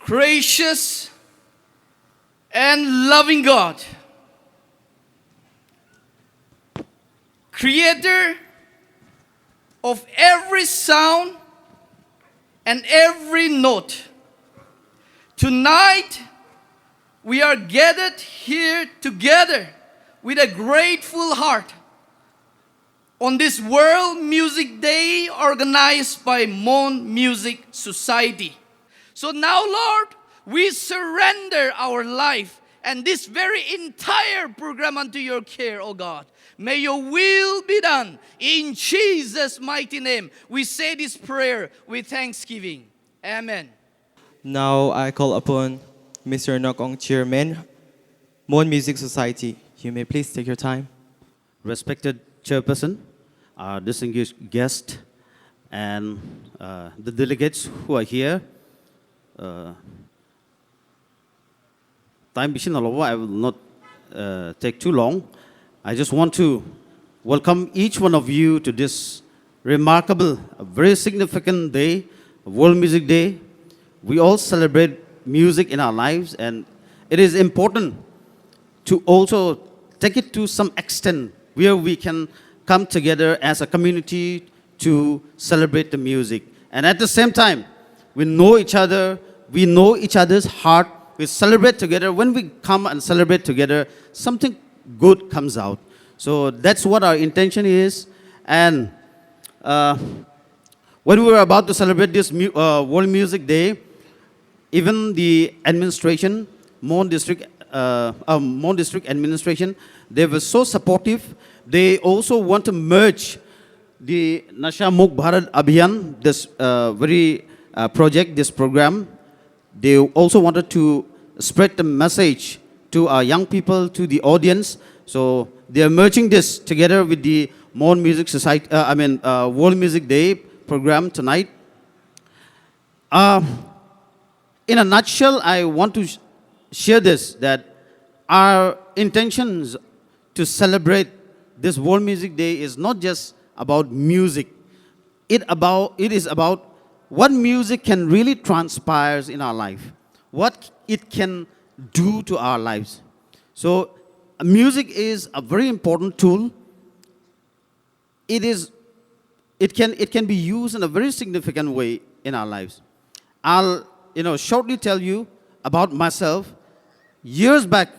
gracious, and loving God, creator of every sound and every note. Tonight, we are gathered here together with a grateful heart on this World Music Day organized by Mon Music Society. So now, Lord, we surrender our life and this very entire program unto your care, O God. May your will be done. In Jesus' mighty name, we say this prayer with thanksgiving. Amen. Now I call upon Mr. Nokong Chairman, Mon Music Society. You may please take your time. Respected Chairperson, distinguished guest, and the delegates who are here. Time being all over, I will not take too long. I just want to welcome each one of you to this remarkable, very significant day, World Music Day. We all celebrate music in our lives, and it is important to also take it to some extent where we can come together as a community to celebrate the music. And at the same time, we know each other, we know each other's heart, we celebrate together. When we come and celebrate together, something good comes out. So that's what our intention is. And when we were about to celebrate this World Music Day, even the administration, Mon District administration, they were so supportive. They also want to merge the Nasha Muk Bharat Abhiyan, this very project, this program. They also wanted to spread the message to our young people, to the audience. So they are merging this together with the Mon Music Society, World Music Day program tonight. In a nutshell, I want to share this, that our intentions to celebrate this World Music Day is not just about music. It is about what music can really transpire in our life, what it can do to our lives. So music is a very important tool. It can be used in a very significant way in our lives. I'll shortly tell you about myself. Years back,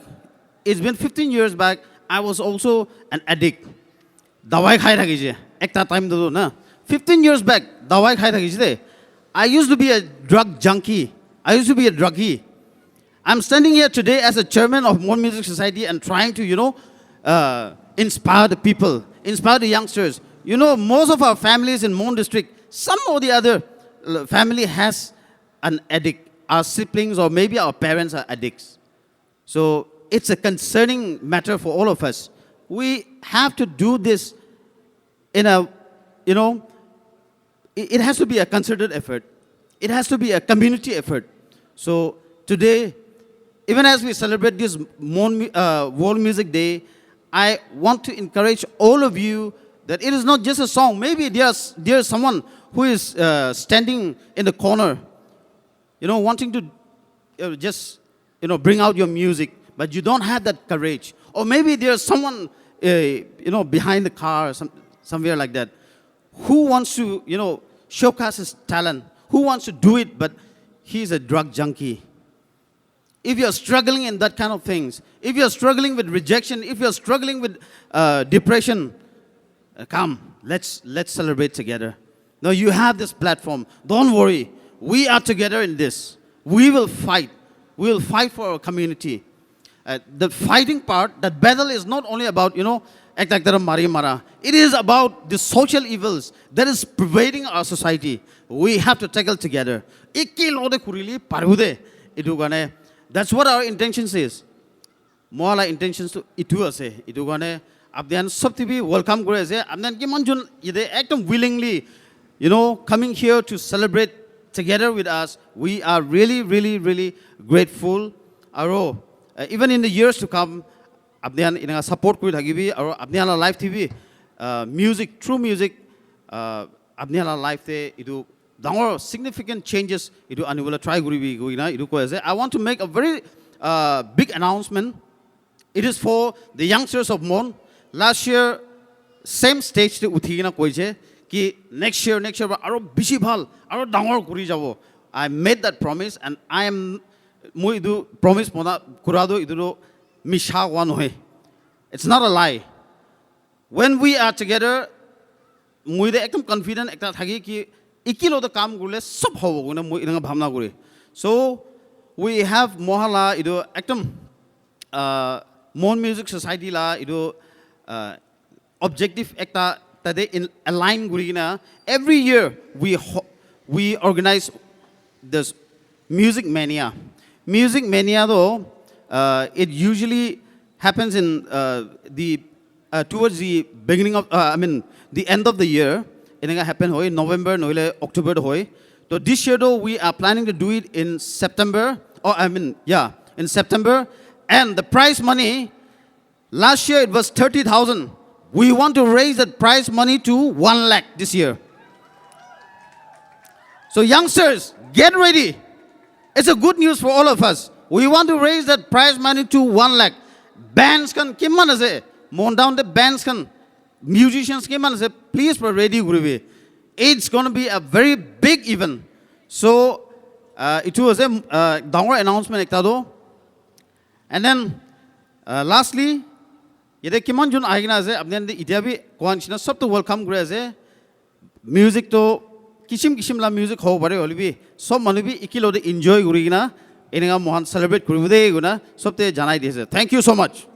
it's been 15 years back, I was also an addict. Dawai khai thaki je. Ekta time do na. 15 years back, dawai khai thaki je. I used to be a drug junkie. I used to be a druggie. I'm standing here today as a chairman of Mon Music Society and trying to, inspire the people, inspire the youngsters. Most of our families in Mon District, some or the other family has an addict. Our siblings or maybe our parents are addicts. So it's a concerning matter for all of us. We have to do this in a, it has to be a concerted effort. It has to be a community effort. So today, even as we celebrate this World Music Day, I want to encourage all of you that it is not just a song. Maybe there's someone who is standing in the corner, wanting to just, bring out your music, but you don't have that courage. Or maybe there's someone, behind the car, somewhere like that, who wants to, showcase his talent, who wants to do it, but he's a drug junkie. If you're struggling in that kind of things, if you're struggling with rejection, if you're struggling with depression, come, let's celebrate together. Now you have this platform. Don't worry. We are together in this. We will fight. We will fight for our community. The fighting part, that battle is not only about, it is about the social evils that is pervading our society. We have to tackle together. That's what our intentions is. Moala intentions to itu ase. Itu gane abdian sabti welcome gore ase. Abdian ki manjun ide ekdom willingly, coming here to celebrate together with us. We are really, really, really grateful. Aro even in the years to come, abdian ina support kuri thagibi. Aro abdian la live TV, music, true music, abdian la live te itu dangor significant changes idu anibula try guribi goina idu ko ase. I want to make a very big announcement. It is for the youngsters of Mon. Last year, same stage te uthigina koise ki next year aro bishi bhal aro dangor kuri jabo. I made that promise and I am moi idu promise mona kurado idu misha one hoy. It's not a lie. When we are together, moi de ekdom confident ekta thagi ki ikilo the kam gule sob hobo guna moi inanga bhamna guri. So we have mohala idu ekdom Mon Music Society la idu objective ekta tade in align gurina. Every year we organize this music mania. Music mania though it usually happens in the towards the beginning of the end of the year. It happen hoy November noile October hoy. So this year though we are planning to do it in September in September. And the prize money, last year it was 30,000. We want to raise that prize money to 1 lakh this year. So youngsters, get ready. It's a good news for all of us. We want to raise that prize money to 1 lakh. Bands can, kimman ase, mon down the bands can, musicians kimman ase, please be ready guribi. It's going to be a very big event. So it was a downward announcement ekta do. And then lastly, yede kimon jun aigna ase apne itia bi koanchina sab to welcome gure ase. Music to kishim la music ho bare holibi sob manu bi ikilo de enjoy gurigina eninga mohan celebrate kuribude guna sobte janai dise. Thank you so much.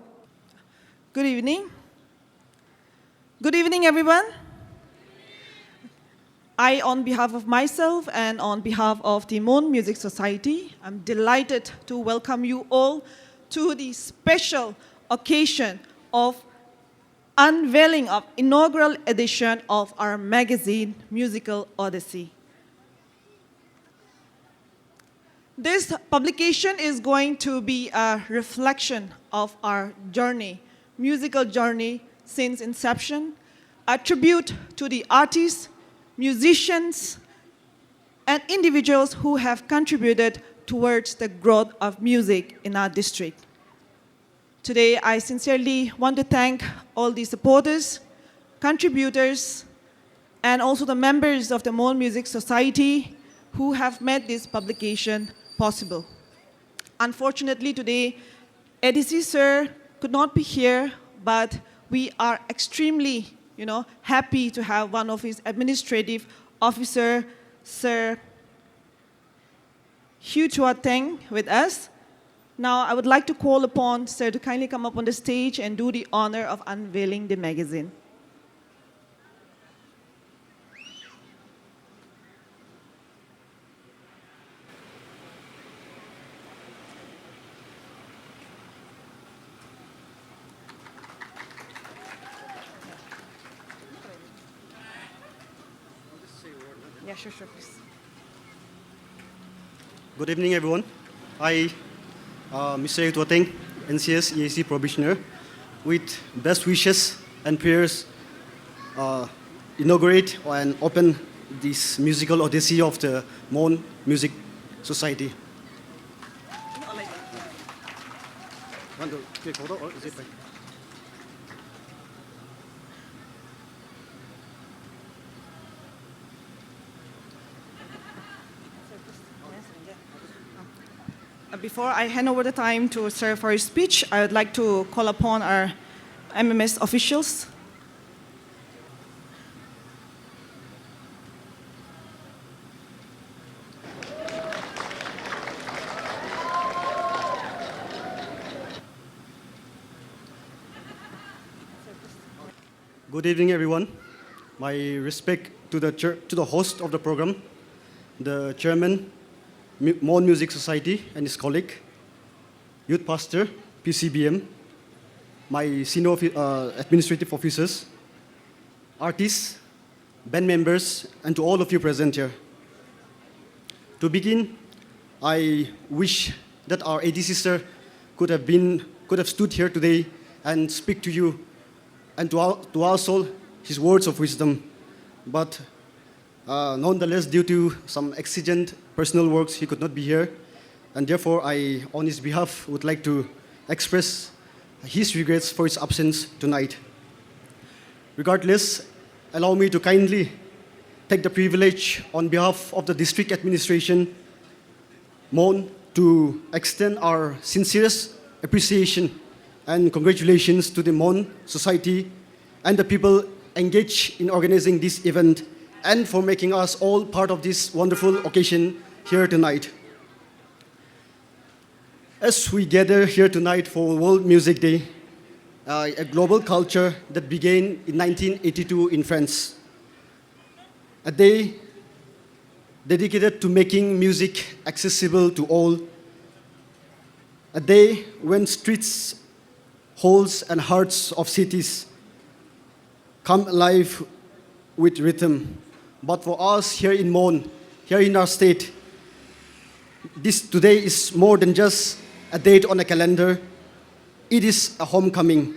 Good evening. Good evening, everyone. I, on behalf of myself and on behalf of the Mon Music Society, I'm delighted to welcome you all to the special occasion of unveiling of inaugural edition of our magazine, Musical Odyssey. This publication is going to be a reflection of our journey, musical journey since inception, a tribute to the artists, musicians, and individuals who have contributed towards the growth of music in our district. Today, I sincerely want to thank all the supporters, contributors, and also the members of the Mon Music Society who have made this publication possible. Unfortunately, today, ADC Sir could not be here, but we are extremely happy to have one of his administrative officer, Sir Hugh Chua Teng, with us. Now, I would like to call upon Sir to kindly come up on the stage and do the honor of unveiling the magazine. Yeah, sure, please. Good evening, everyone. I, Mr. Tuateng, NCS EAC Probationer, with best wishes and prayers, inaugurate and open this musical odyssey of the Mon Music Society. Before I hand over the time to Sir for his speech, I would like to call upon our MMS officials. Good evening, everyone. My respect to the host of the program, the chairman, Mon Music Society and his colleague, youth pastor, PCBM, my senior administrative officers, artists, band members, and to all of you present here. To begin, I wish that our ADC sir could have stood here today and speak to you and to our soul his words of wisdom. But Nonetheless, due to some exigent personal works, he could not be here. And therefore, I, on his behalf, would like to express his regrets for his absence tonight. Regardless, allow me to kindly take the privilege on behalf of the district administration, Mon, to extend our sincerest appreciation and congratulations to the Mon society and the people engaged in organizing this event and for making us all part of this wonderful occasion here tonight. As we gather here tonight for World Music Day, a global culture that began in 1982 in France, a day dedicated to making music accessible to all, a day when streets, halls, and hearts of cities come alive with rhythm. But for us here in Mon, here in our state, this today is more than just a date on a calendar. It is a homecoming.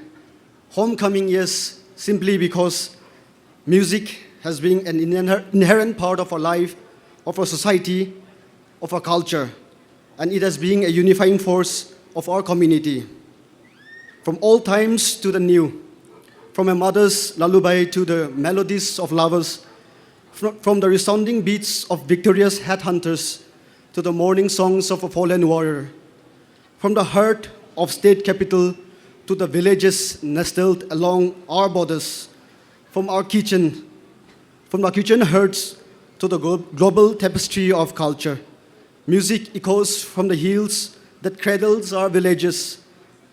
Homecoming, yes, simply because music has been an inherent part of our life, of our society, of our culture, and it has been a unifying force of our community. From old times to the new, from a mother's lullaby to the melodies of lovers, from the resounding beats of victorious headhunters to the morning songs of a fallen warrior, from the heart of state capital to the villages nestled along our borders, from our kitchen hearths to the global tapestry of culture. Music echoes from the hills that cradles our villages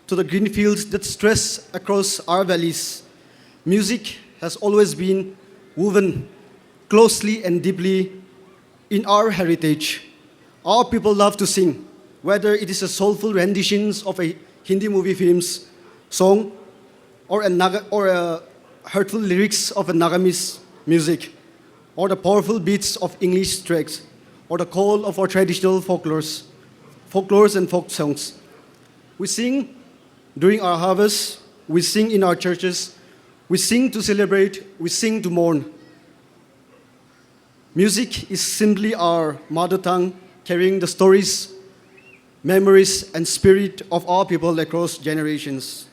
to the green fields that stretch across our valleys. Music has always been woven closely and deeply in our heritage. Our people love to sing, whether it is a soulful renditions of a Hindi movie film's song or a hurtful lyrics of a Nagamese music, or the powerful beats of English tracks, or the call of our traditional folklores and folk songs. We sing during our harvest, we sing in our churches, we sing to celebrate, we sing to mourn. Music is simply our mother tongue, carrying the stories, memories, and spirit of our people across generations.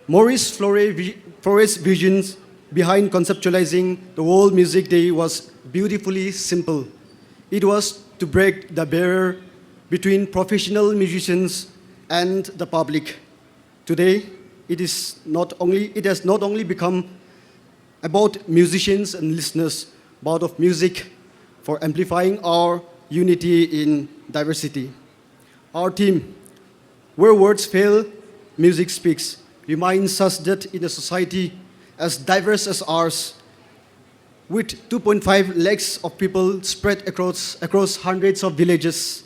Maurice Flore's visions behind conceptualizing the World Music Day was beautifully simple. It was to break the barrier between professional musicians and the public. Today, it has not only become about musicians and listeners, but of music for amplifying our unity in diversity. Our theme, Where Words Fail, Music Speaks, reminds us that in a society as diverse as ours, with 2.5 lakhs of people spread across hundreds of villages,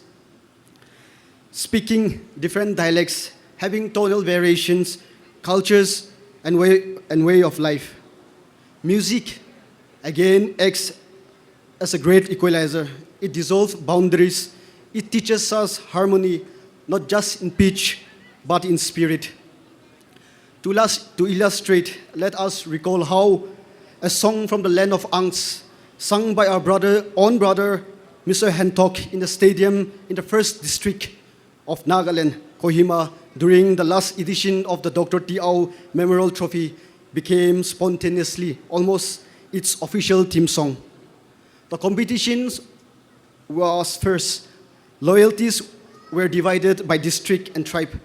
speaking different dialects, having tonal variations, cultures, and way of life. Music, again, acts as a great equalizer. It dissolves boundaries. It teaches us harmony, not just in pitch, but in spirit. To illustrate, let us recall how a song from the land of Angst, sung by our own brother, Mr. Hentok, in the stadium in the 1st district of Nagaland, Kohima, during the last edition of the Dr. Tiao Memorial Trophy, became spontaneously almost its official theme song. The competitions was first. Loyalties were divided by district and tribe,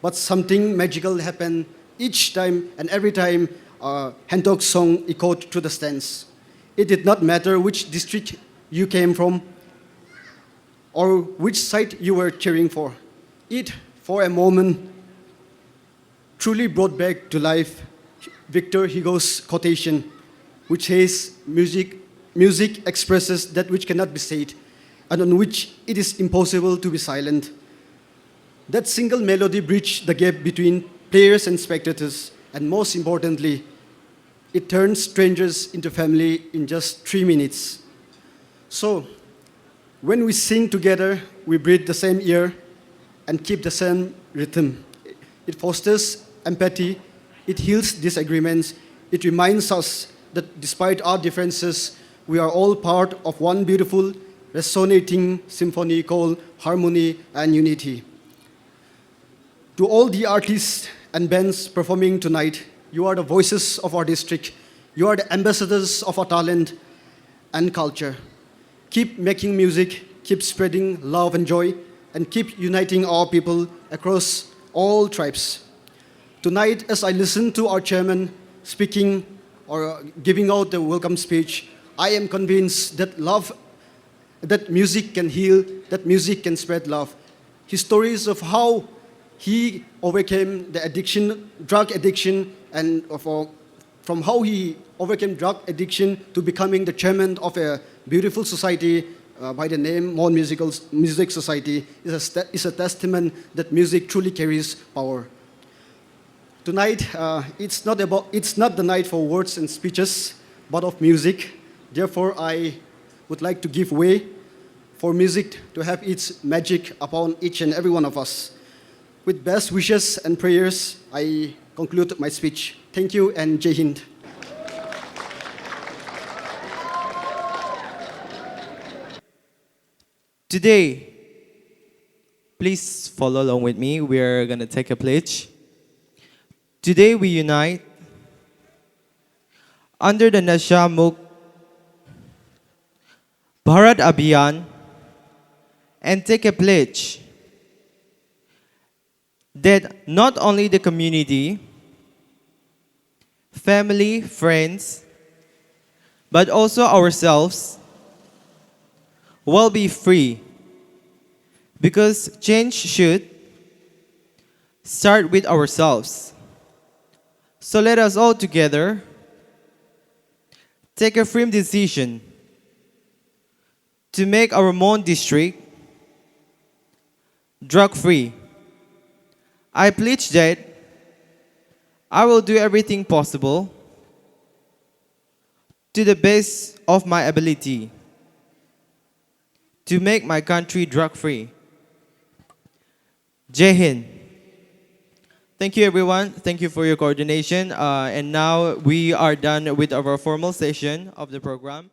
but something magical happened each time and every time Hentok's song echoed through the stands. It did not matter which district you came from or which side you were cheering for. It, for a moment, truly brought back to life Victor Hugo's quotation, which says, music expresses that which cannot be said, and on which it is impossible to be silent. That single melody bridged the gap between players and spectators, and most importantly, it turns strangers into family in just 3 minutes. So, when we sing together, we breathe the same air and keep the same rhythm. It fosters empathy, it heals disagreements, it reminds us that despite our differences, we are all part of one beautiful, resonating symphony called harmony and unity. To all the artists and bands performing tonight, you are the voices of our district. You are the ambassadors of our talent and culture. Keep making music, keep spreading love and joy, and keep uniting our people across all tribes. Tonight, as I listen to our chairman speaking or giving out the welcome speech, I am convinced that that music can heal, that music can spread love. His stories of how he overcame the addiction, drug addiction, and from how he overcame drug addiction to becoming the chairman of a beautiful society by the name Mon Music Society is a testament that music truly carries power. Tonight, it's not the night for words and speeches, but of music. Therefore, I would like to give way for music to have its magic upon each and every one of us. With best wishes and prayers, I conclude my speech. Thank you and Jai Hind. Today, please follow along with me. We're going to take a pledge. Today we unite under the Nasha Muk Bharat Abhiyan and take a pledge that not only the community, family, friends, but also ourselves will be free, because change should start with ourselves. So let us all together take a firm decision to make our Mon district drug-free. I pledge that I will do everything possible to the best of my ability to make my country drug-free. Jai Hind. Thank you, everyone. Thank you for your coordination. And now we are done with our formal session of the program.